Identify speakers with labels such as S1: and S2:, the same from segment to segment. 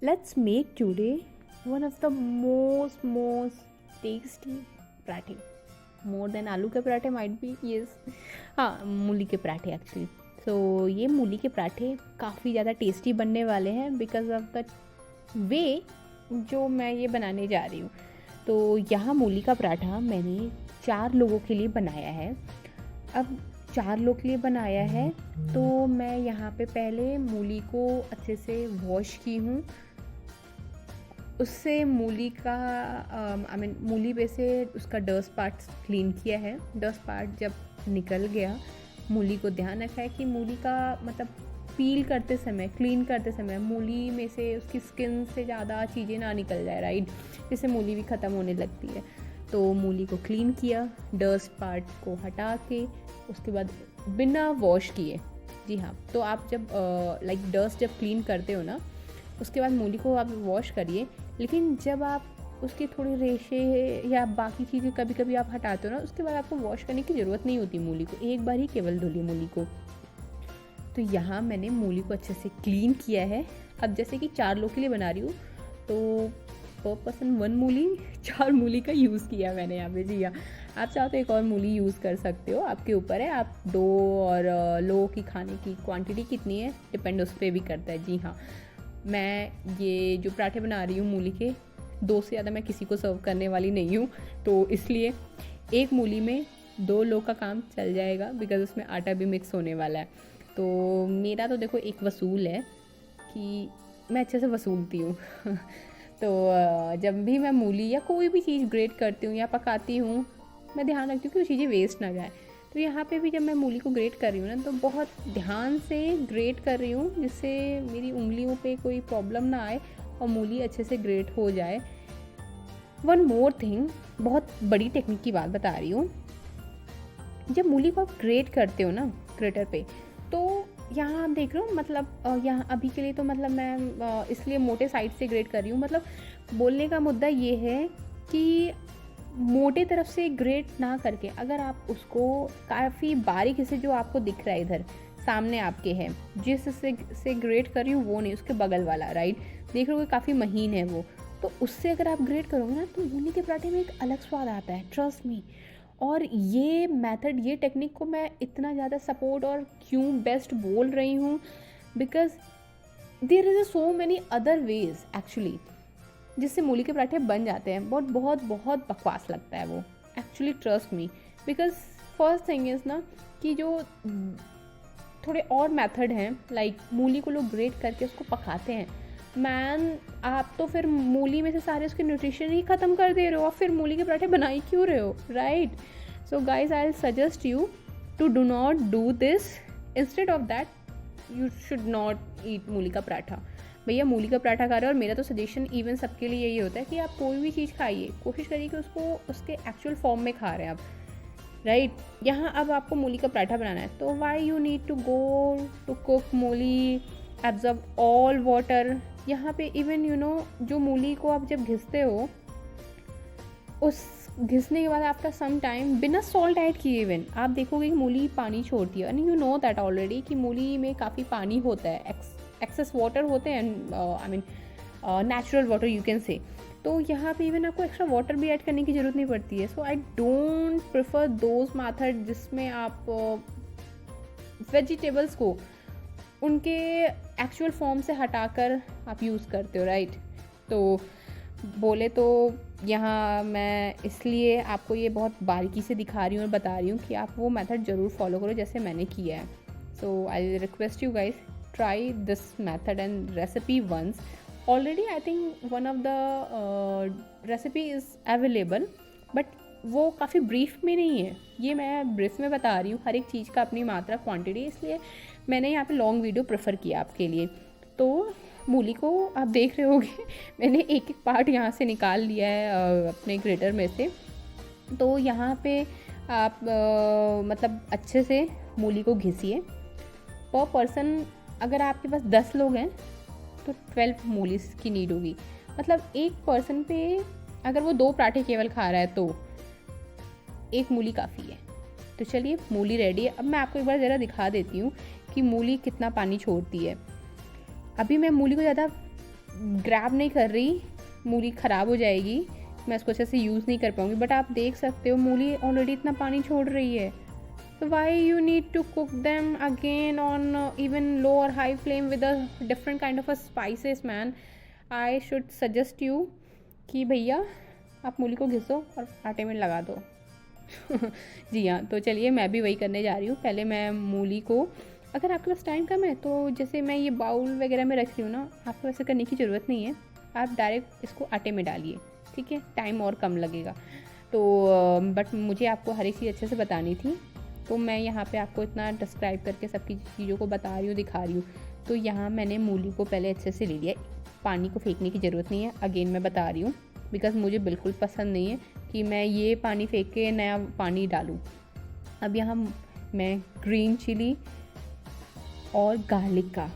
S1: Let's make today one of the most tasty पराठे. More than आलू के पराठे might be, yes. हाँ, मूली के पराठे एक्चुअली. सो ये मूली के पराठे काफ़ी ज़्यादा टेस्टी बनने वाले हैं बिकॉज ऑफ द वे जो मैं ये बनाने जा रही हूँ. तो यहाँ मूली का पराठा मैंने 4 लोगों के लिए बनाया है. अब 4 लोग के लिए बनाया है तो मैं यहाँ पे पहले मूली को अच्छे से वॉश की हूँ. उससे मूली का मूली पे से उसका डस्ट पार्ट क्लीन किया है. डस्ट पार्ट जब निकल गया, मूली को ध्यान रखा है कि मूली का मतलब पील करते समय, क्लीन करते समय मूली में से उसकी स्किन से ज़्यादा चीज़ें ना निकल जाए, राइट, जिससे मूली भी ख़त्म होने लगती है. तो मूली को क्लीन किया, डस्ट पार्ट को हटा के, उसके बाद बिना वॉश किए. जी हाँ, तो आप जब डस्ट जब क्लीन करते हो ना, उसके बाद मूली को आप वॉश करिए. लेकिन जब आप उसके थोड़े रेशे या बाकी चीज़ें कभी कभी आप हटाते हो ना, उसके बाद आपको वॉश करने की ज़रूरत नहीं होती. मूली को एक बार ही केवल धुलिए मूली को. तो यहाँ मैंने मूली को अच्छे से क्लीन किया है. अब जैसे कि 4 लोग के लिए बना रही हूँ तो पर पर्सन 1 मूली, 4 मूली का यूज़ किया मैंने यहाँ पे. जी हाँ, आप चाहो तो एक और मूली यूज़ कर सकते हो, आपके ऊपर है. आप 2 और लोगों की खाने की क्वांटिटी कितनी है डिपेंड उस पर भी करता है. जी हाँ, मैं ये जो पराठे बना रही हूँ मूली के, 2 से ज़्यादा मैं किसी को सर्व करने वाली नहीं हूँ. तो इसलिए 1 मूली में 2 लोग का काम चल जाएगा बिकॉज़ उसमें आटा भी मिक्स होने वाला है. तो मेरा तो देखो एक वसूल है कि मैं अच्छे से वसूलती हूँ. तो जब भी मैं मूली या कोई भी चीज़ ग्रेट करती हूँ या पकाती हूँ, मैं ध्यान रखती हूँ कि वो चीज़ें वेस्ट ना जाए. तो यहाँ पे भी जब मैं मूली को ग्रेट कर रही हूँ ना, तो बहुत ध्यान से ग्रेट कर रही हूँ जिससे मेरी उंगलियों पे कोई प्रॉब्लम ना आए और मूली अच्छे से ग्रेट हो जाए. वन मोर थिंग, बहुत बड़ी टेक्निक की बात बता रही हूँ. जब मूली को आप ग्रेट करते हो ना ग्रेटर पे, तो यहाँ आप देख रहे हो, मतलब यहाँ अभी के लिए तो मतलब मैं इसलिए मोटे साइड से ग्रेट कर रही हूँ. मतलब बोलने का मुद्दा ये है कि मोटे तरफ से ग्रेट ना करके अगर आप उसको काफ़ी बारीक से, जो आपको दिख रहा है इधर सामने आपके है, जिस से ग्रेट कर रही हूँ वो नहीं, उसके बगल वाला, राइट, देख रहे हो काफ़ी महीन है वो, तो उससे अगर आप ग्रेट करोगे ना तो मूली के पराठे में एक अलग स्वाद आता है, ट्रस्ट मी. और ये मेथड, ये टेक्निक को मैं इतना ज़्यादा सपोर्ट और क्यों बेस्ट बोल रही हूँ, because there is so many other ways actually जिससे मूली के पराठे बन जाते हैं. बहुत बहुत बहुत बकवास लगता है वो actually, trust me. Because first thing is ना कि जो थोड़े और मेथड हैं, लाइक मूली को लोग ग्रेट करके उसको पकाते हैं. मैन, आप तो फिर मूली में से सारे उसके न्यूट्रिशन ही ख़त्म कर दे रहे हो, और फिर मूली के पराठे बना ही क्यों रहे हो, right. So guys, I will suggest you to do not do this. Instead of that you should not eat मूली का पराठा. भैया मूली का पराठा खा रहे हो, और मेरा तो सजेशन इवन सबके लिए यही होता है कि आप कोई भी चीज़ खाइए, कोशिश करिए कि उसको उसके एक्चुअल फॉर्म में खा रहे हैं आप, राइट. यहाँ अब आपको मूली का पराठा बनाना है तो why you need to go to cook mooli, absorb all water. यहाँ पे इवन जो मूली को आप जब घिसते हो, उस घिसने के बाद आफ्टर सम टाइम बिना सॉल्ट ऐड किए इवन आप देखोगे कि मूली पानी छोड़ती है. And you know that already कि मूली में काफ़ी पानी होता है, एक्सेस वाटर होते हैं, natural water you can say. तो यहाँ पे इवन आपको एक्स्ट्रा वाटर भी ऐड करने की ज़रूरत नहीं पड़ती है. So I don't prefer those method जिसमें आप वेजिटेबल्स को उनके एक्चुअल फॉर्म से हटाकर आप यूज़ करते हो, राइट. तो बोले तो यहाँ मैं इसलिए आपको ये बहुत बारीकी से दिखा रही हूँ और बता रही हूँ कि आप वो मेथड ज़रूर फॉलो करो जैसे मैंने किया है. So I request you guys, try this method and recipe once. Already I think one of the recipe is available, but वो काफ़ी ब्रीफ में नहीं है. ये मैं ब्रीफ में बता रही हूँ, हर एक चीज़ का अपनी मात्रा, क्वांटिटी, इसलिए मैंने यहाँ पे लॉन्ग वीडियो प्रेफर किया आपके लिए. तो मूली को आप देख रहे होगे मैंने एक एक पार्ट यहाँ से निकाल लिया है अपने ग्रेटर में से. तो यहाँ पे आप मतलब अच्छे से मूली को घिसिए. पर पर्सन अगर आपके पास 10 लोग हैं तो 12 मूली की नीड होगी. मतलब एक पर्सन पे अगर वो 2 पराठे केवल खा रहा है तो 1 मूली काफ़ी है. तो चलिए, मूली रेडी है. अब मैं आपको एक बार ज़रा दिखा देती हूँ कि मूली कितना पानी छोड़ती है. अभी मैं मूली को ज़्यादा ग्रैब नहीं कर रही, मूली ख़राब हो जाएगी, मैं इसको अच्छे से यूज़ नहीं कर पाऊँगी। बट आप देख सकते हो मूली ऑलरेडी इतना पानी छोड़ रही है, तो why you need to cook them again on even low और high flame with a different kind of a spices man. I should suggest you कि भैया आप मूली को घिसो और आटे में लगा दो। जी हाँ, तो चलिए मैं भी वही करने जा रही हूँ। पहले मैं मूली को, अगर आपके पास टाइम कम है तो जैसे मैं ये बाउल वगैरह में रख रही हूँ ना, आपको वैसे करने की ज़रूरत नहीं है, आप डायरेक्ट इसको आटे में डालिए, ठीक है, टाइम और कम लगेगा। तो बट मुझे आपको हर एक चीज़ अच्छे से बतानी थी, तो मैं यहाँ पे आपको इतना डिस्क्राइब करके सबकी चीज़ों को बता रही हूँ, दिखा रही हूँ। तो यहाँ मैंने मूली को पहले अच्छे से ले लिया, पानी को फेंकने की ज़रूरत नहीं है, अगेन मैं बता रही हूँ, बिकॉज़ मुझे बिल्कुल पसंद नहीं है कि मैं ये पानी फेंक के नया पानी डालूँ। अब यहाँ मैं ग्रीन चिली और गार्लिक का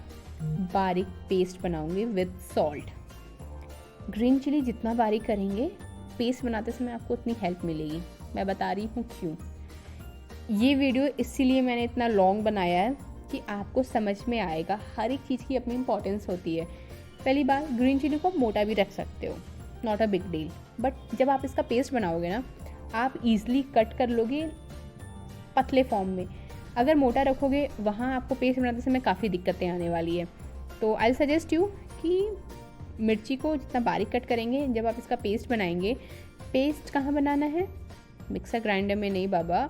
S1: बारीक पेस्ट बनाऊँगी विद सॉल्ट। ग्रीन चिली जितना बारीक करेंगे, पेस्ट बनाते समय आपको उतनी हेल्प मिलेगी। मैं बता रही हूँ क्यों। ये वीडियो इसीलिए मैंने इतना लॉन्ग बनाया है कि आपको समझ में आएगा, हर एक चीज़ की अपनी इंपॉर्टेंस होती है। पहली बात, ग्रीन चिली को आप मोटा भी रख सकते हो, not a big deal, but जब आप इसका पेस्ट बनाओगे ना, आप ईज़िली कट कर लोगे पतले फॉर्म में। अगर मोटा रखोगे, वहाँ आपको पेस्ट बनाते समय काफ़ी दिक्कतें आने वाली है। तो आई सजेस्ट यू कि मिर्ची को जितना बारीक कट करेंगे, जब आप इसका पेस्ट बनाएंगे, पेस्ट कहाँ बनाना है, मिक्सर ग्राइंडर में नहीं बाबा,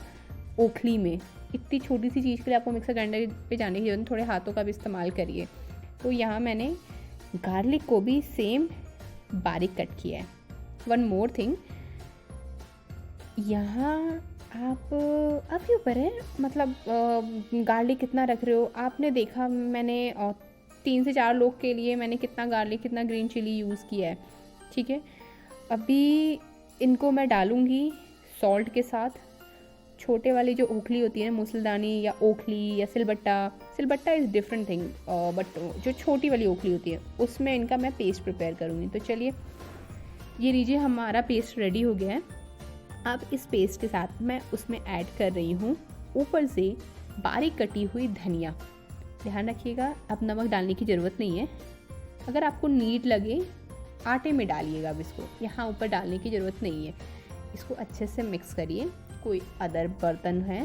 S1: ओखली में। इतनी छोटी सी चीज़ के लिए आपको मिक्सर ग्राइंडर पे जाने की जरूरत, थोड़े हाथों का भी इस्तेमाल करिए। तो यहाँ मैंने गार्लिक को भी सेम बारीक कट किया है। वन मोर थिंग, यहाँ आपके ऊपर है, मतलब गार्लिक कितना रख रहे हो। आपने देखा मैंने 3 से 4 लोग के लिए मैंने कितना गार्लिक, कितना ग्रीन चिली यूज़ किया है, ठीक है। अभी इनको मैं डालूँगी सॉल्ट के साथ। छोटे वाली जो ओखली होती है ना, मूसलदानी या ओखली या सिलबट्टा इज़ डिफरेंट थिंग, बट जो छोटी वाली ओखली होती है उसमें इनका मैं पेस्ट प्रिपेयर करूँगी। तो चलिए, ये लीजिए हमारा पेस्ट रेडी हो गया है। अब इस पेस्ट के साथ मैं उसमें ऐड कर रही हूँ ऊपर से बारीक कटी हुई धनिया। ध्यान रखिएगा, अब नमक डालने की ज़रूरत नहीं है। अगर आपको नीड लगे आटे में डालिएगा, अब इसको यहाँ ऊपर डालने की ज़रूरत नहीं है। इसको अच्छे से मिक्स करिए। कोई अदर बर्तन है,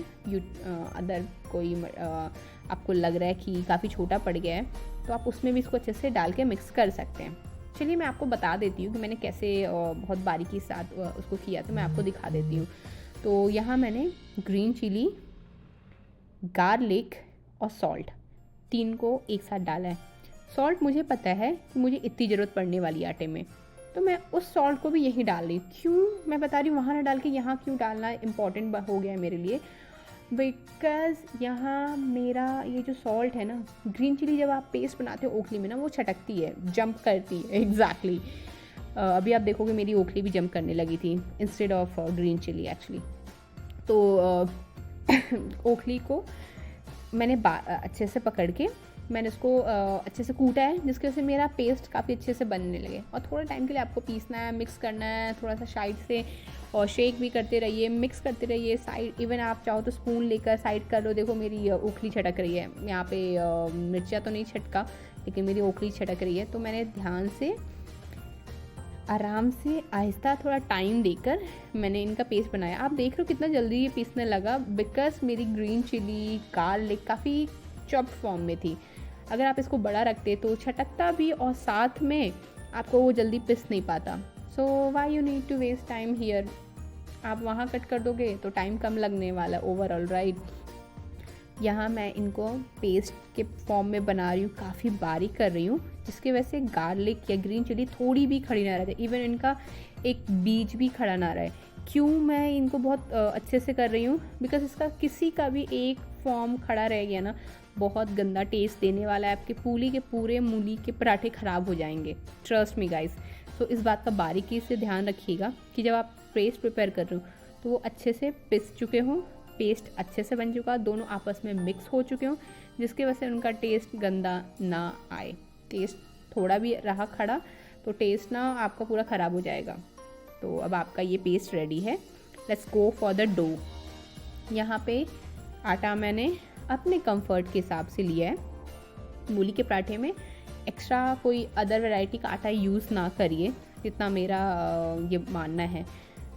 S1: अदर कोई आपको लग रहा है कि काफ़ी छोटा पड़ गया है, तो आप उसमें भी इसको अच्छे से डाल के मिक्स कर सकते हैं। चलिए मैं आपको बता देती हूँ कि मैंने कैसे बहुत बारीकी के साथ उसको किया, तो मैं आपको दिखा देती हूँ। तो यहाँ मैंने ग्रीन चिली, गार्लिक और सॉल्ट, 3 को एक साथ डाला है। सॉल्ट मुझे पता है कि मुझे इतनी ज़रूरत पड़ने वाली आटे में, तो मैं उस सॉल्ट को भी यहीं डाल रही। क्यों मैं बता रही हूँ वहाँ ना डाल के यहाँ क्यों डालना इम्पॉर्टेंट हो गया है मेरे लिए, बिकॉज़ यहाँ मेरा ये जो सॉल्ट है ना, ग्रीन चिली जब आप पेस्ट बनाते हो ओखली में ना, वो छटकती है, जंप करती है। एग्जैक्टली अभी आप देखोगे मेरी ओखली भी जंप करने लगी थी instead of green chilli actually. तो ओखली को मैंने अच्छे से पकड़ के मैंने उसको अच्छे से कूटा है, जिसकी वजह से मेरा पेस्ट काफ़ी अच्छे से बनने लगे। और थोड़ा टाइम के लिए आपको पीसना है, मिक्स करना है, थोड़ा सा साइड से और शेक भी करते रहिए, मिक्स करते रहिए। साइड इवन आप चाहो तो स्पून लेकर साइड कर लो। देखो मेरी ओखली छटक रही है, यहाँ पे मिर्चा तो नहीं छटका, लेकिन मेरी ओखली छटक रही है। तो मैंने ध्यान से, आराम से, आहिस्ता, थोड़ा टाइम देकर मैंने इनका पेस्ट बनाया। आप देख रहे हो कितना जल्दी ये पीसने लगा, बिकॉज मेरी ग्रीन चिली, गार्लिक काफ़ी चॉप्ड फॉर्म में थी। अगर आप इसको बड़ा रखते तो छटकता भी और साथ में आपको वो जल्दी पिस नहीं पाता। So why you need to waste time here. आप वहाँ कट कर दोगे तो टाइम कम लगने वाला ओवरऑल, राइट। यहाँ मैं इनको पेस्ट के फॉर्म में बना रही हूँ, काफ़ी बारीक कर रही हूँ, जिसकी वजह से गार्लिक या ग्रीन चिली थोड़ी भी खड़ी ना रहे, इवन इनका एक बीज भी खड़ा ना रहे। क्यों मैं इनको बहुत अच्छे से कर रही हूँ, बिकॉज इसका किसी का भी एक फॉर्म खड़ा रह गया ना, बहुत गंदा टेस्ट देने वाला है। आपके पूरे मूली के पराठे ख़राब हो जाएंगे, ट्रस्ट मी गाइस। तो इस बात का बारीकी से ध्यान रखिएगा कि जब आप पेस्ट प्रिपेयर कर रहे हो तो वो अच्छे से पिस चुके हों, पेस्ट अच्छे से बन चुका, दोनों आपस में मिक्स हो चुके हों, जिसकी वजह से उनका टेस्ट गंदा ना आए। टेस्ट थोड़ा भी रहा खड़ा तो टेस्ट ना आपका पूरा ख़राब हो जाएगा। तो अब आपका ये पेस्ट रेडी है। Let's go for the dough. यहाँ पे आटा मैंने अपने कंफर्ट के हिसाब से लिया है। मूली के पराठे में एक्स्ट्रा कोई अदर वैरायटी का आटा यूज़ ना करिए, जितना मेरा ये मानना है।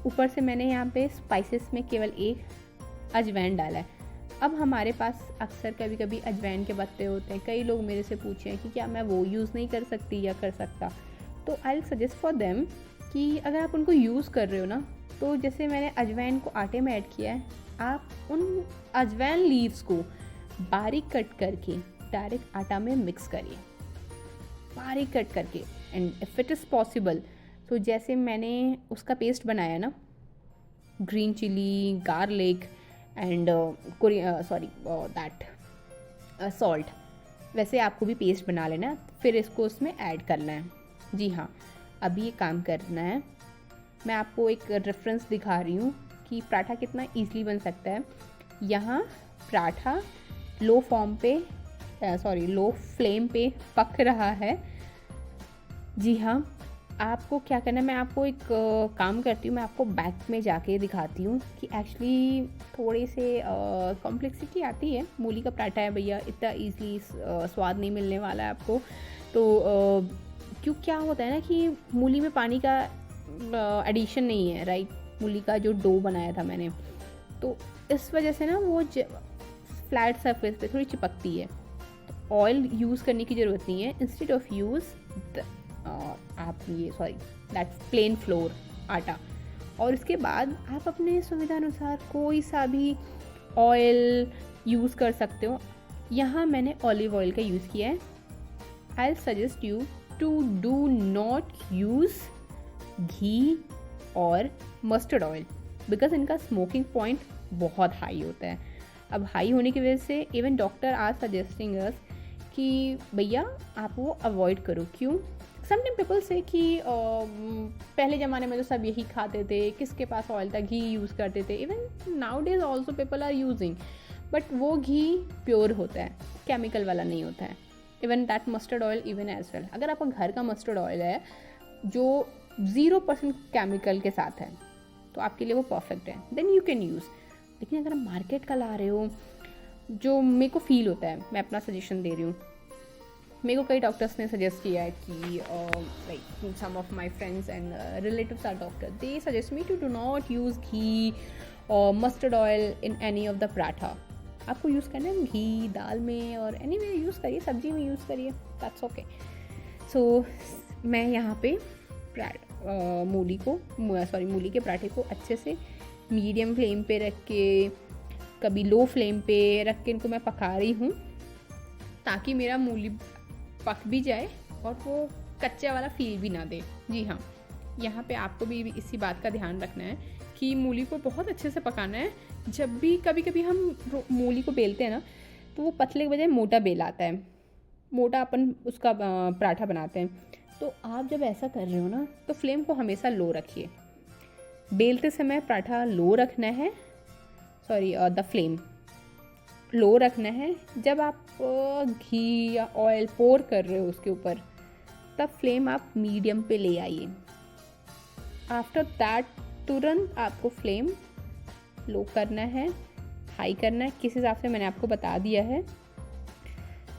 S1: ऊपर से मैंने यहाँ पे स्पाइसेस में केवल एक अजवाइन डाला है। अब हमारे पास अक्सर कभी कभी अजवाइन के पत्ते होते हैं, कई लोग मेरे से पूछे हैं कि क्या मैं वो यूज़ नहीं कर सकती या कर सकता। तो आई विल सजेस्ट फॉर देम कि अगर आप उनको यूज़ कर रहे हो ना, तो जैसे मैंने अजवाइन को आटे में ऐड किया है, आप उन अजवाइन लीव्स को बारीक कट करके डायरेक्ट आटा में मिक्स करिए, बारीक कट करके। And if it is possible, तो जैसे मैंने उसका पेस्ट बनाया ना, green chilli, garlic and that salt, वैसे आपको भी पेस्ट बना लेना है, फिर इसको उसमें ऐड करना है। जी हाँ, अभी ये काम करना है। मैं आपको एक रेफरेंस दिखा रही हूँ कि पराठा कितना ईज़िली बन सकता है। यहाँ पराठा लो फ्लेम पे पक रहा है। जी हाँ, आपको क्या करना है, मैं आपको एक काम करती हूँ, मैं आपको बैक में जाके दिखाती हूँ कि एक्चुअली थोड़े से कॉम्प्लेक्सिटी आती है। मूली का पराठा है भैया, इतना ईज़िली स्वाद नहीं मिलने वाला है आपको। तो क्यों क्या होता है ना कि मूली में पानी का एडिशन नहीं है, राइट। मूली का जो डो बनाया था मैंने, तो इस वजह से ना वो फ्लैट सरफेस पे थोड़ी चिपकती है। तो ऑयल यूज़ करने की ज़रूरत नहीं है। इंस्टेड ऑफ यूज़ आप ये दैट्स प्लेन फ्लोर आटा, और इसके बाद आप अपने सुविधा अनुसार कोई सा भी ऑयल यूज़ कर सकते हो। यहाँ मैंने ऑलिव ऑयल का यूज़ किया है। I suggest you to do not use ghee और मस्टर्ड ऑयल, बिकॉज इनका स्मोकिंग पॉइंट बहुत हाई होता है। अब हाई होने की वजह से even doctor are suggesting us कि भैया आप वो अवॉइड करो। क्यों? समटाइम पीपल से कि पहले ज़माने में तो सब यही खाते थे, किसके पास ऑयल था, घी यूज़ करते थे। Even now days also people are using, but वो घी प्योर होता है, केमिकल वाला नहीं होता है। Even that mustard oil even as well, अगर आपका घर का मस्टर्ड ऑयल है जो 0% केमिकल के साथ है, तो आपके लिए वो परफेक्ट है, देन यू कैन यूज़। लेकिन अगर आप मार्केट का ला रहे हो, जो मेरे को फील होता है, मैं अपना सजेशन दे रही हूँ, मेरे को कई डॉक्टर्स ने सजेस्ट किया है कि like some of my friends and relatives are doctor, they suggest me to do not use ghee और mustard oil in any of the paratha. आपको यूज़ करना है घी दाल में और एनी वे यूज़ करिए, सब्जी में यूज़ करिए, दैट्स ओके। सो मैं यहाँ पे मूली के पराठे को अच्छे से मीडियम फ्लेम पे रख के, कभी लो फ्लेम पे रख के इनको मैं पका रही हूँ, ताकि मेरा मूली पक भी जाए और वो कच्चा वाला फील भी ना दे। जी हाँ, यहाँ पे आपको भी इसी बात का ध्यान रखना है कि मूली को बहुत अच्छे से पकाना है। जब भी कभी कभी हम मूली को बेलते हैं ना, तो वो पतले के बजाय मोटा बेल आता है, मोटा अपन उसका पराठा बनाते हैं। तो आप जब ऐसा कर रहे हो ना, तो फ्लेम को हमेशा लो रखिए। बेलते समय पराठा लो रखना है, द फ्लेम लो रखना है। जब आप घी या ऑयल पोर कर रहे हो उसके ऊपर, तब फ्लेम आप मीडियम पे ले आइए। आफ्टर दैट तुरंत आपको फ्लेम लो करना है, हाई करना है, किस हिसाब से मैंने आपको बता दिया है।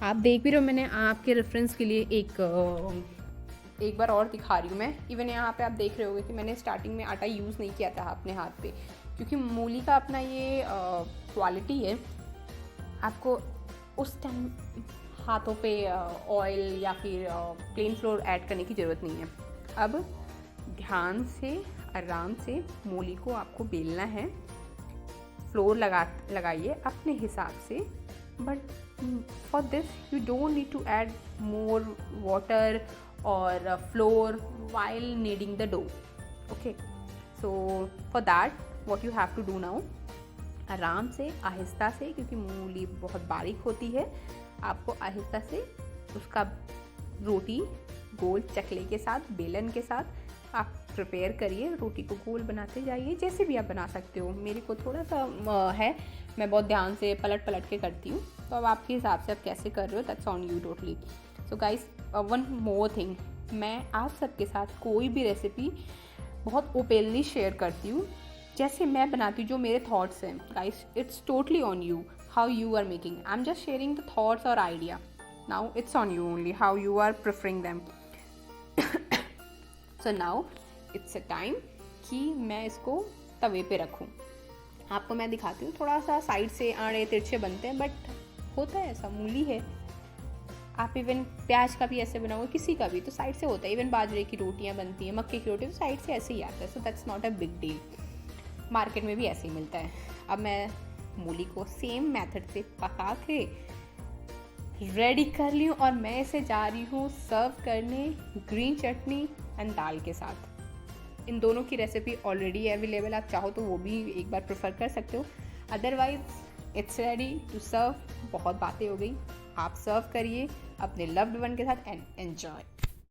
S1: आप देख भी रहे हो, मैंने आपके रेफरेंस के लिए एक बार और दिखा रही हूँ मैं। इवन यहाँ पे आप देख रहे होगे कि मैंने स्टार्टिंग में आटा यूज़ नहीं किया था अपने हाथ पे, क्योंकि मूली का अपना ये क्वालिटी है, आपको उस टाइम हाथों पे ऑयल या फिर प्लेन फ्लोर ऐड करने की ज़रूरत नहीं है। अब ध्यान से आराम से मूली को आपको बेलना है, फ्लोर लगाइए अपने हिसाब से, but for this you don't need to add more water और flour while kneading the dough. Okay, so for that what you have to do now, आराम से आहिस्ता से, क्योंकि मूली बहुत बारीक होती है, आपको आहिस्ता से उसका रोटी गोल चकले के साथ, बेलन के साथ आप प्रिपेयर करिए। रोटी को गोल बनाते जाइए, जैसे भी आप बना सकते हो। मेरे को थोड़ा सा है, मैं बहुत ध्यान से पलट के करती हूँ, तो अब आपके हिसाब से आप कैसे कर रहे हो, that's on you totally. So guys, one more thing, मैं आप सबके साथ कोई भी रेसिपी बहुत ओपनली शेयर करती हूँ, जैसे मैं बनाती हूँ, जो मेरे थॉट्स हैं। Guys, it's totally on you, how you are making. I am just sharing the thoughts और idea. Now it's on you only how you are preferring them. So now it's a time कि मैं इसको तवे पे रखूँ. आपको मैं दिखाती हूँ, थोड़ा सा साइड से आड़े तिरछे बनते हैं, बट होता है ऐसा, मूली है. आप इवन प्याज का भी ऐसे बनाओगे, किसी का भी तो साइड से होता है. इवन बाजरे की रोटियाँ बनती हैं, मक्के की रोटी, तो साइड से ऐसे ही आता है. So that's not a big deal. Market में भी ऐसे ही मिलता है. अब मैं मूली को सेम मेथड से पका के रेडी कर ली हूँ और मैं इसे जा रही हूँ सर्व करने ग्रीन चटनी एंड दाल के साथ. इन दोनों की रेसिपी ऑलरेडी अवेलेबल, आप चाहो तो वो भी एक बार प्रेफर कर सकते हो. Otherwise it's ready to serve. बहुत बातें हो गई, आप सर्व करिए अपने लव्ड वन के साथ एंड एन्जॉय.